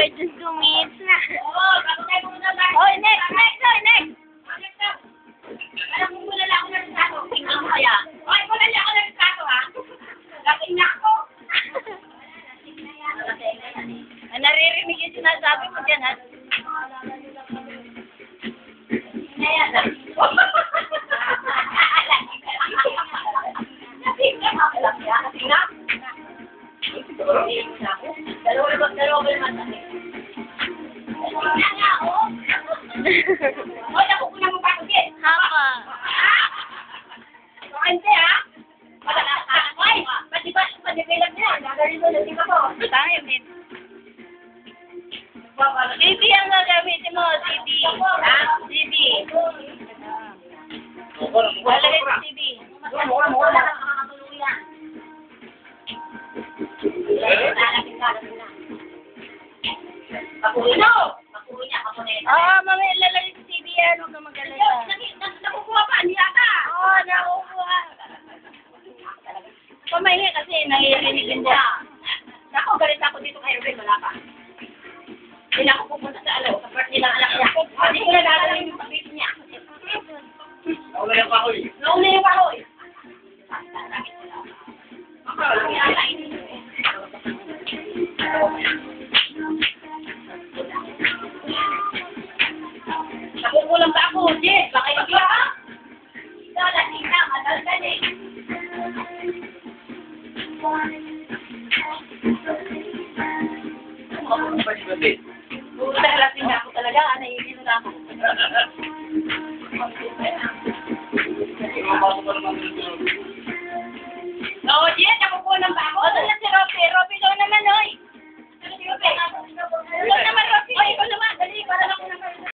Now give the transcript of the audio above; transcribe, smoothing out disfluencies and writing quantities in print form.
for just 2 minutes na. Oo, bago tayo pumunta lang. Oh, next! Alam mo muna lang ako ng sato. Tingnan mo kaya. Okay, muna lang ako ng sato, ha? Lasing na ako. Naririnig yung sinasabi ko dyan, ha? Ayan. Dalawa ba naman natin? Wala nga, oh. O, nakukunan mo pa ako, Jen. Hapa. Bakante, ha? Ay, pati-develop niya. Gagawin mo, di ba po? Tayo, babe. CB ang gagamitin mo, CB. Ha? CB. Lalagay sa CB. Papuno! Papuno niya, papuneta. Oo, mamaya lalagay sa CB yan. Huwag ka mag-alala. Nakukuha pa, niya ka. Oo, nakukuha. Pamahinga kasi nangirinig din dyan. Ako, galit ako dito kay Ruben, wala pa. Hindi na ako pupunta sa sa birthday ng anak niya. Hindi ko na dadalhin yung pabit niya. Nauna yung kahoy. Nauna yung kahoy. Nakukulang pa ako, Jess. Baka hindi ka. Ito, lasing na, madalgan eh. Puro na lasing na ako talaga. Naiinom na ako. Oo, Jess, nakukulang pa ako. O, doon na si Robby. Robby daw naman, oy.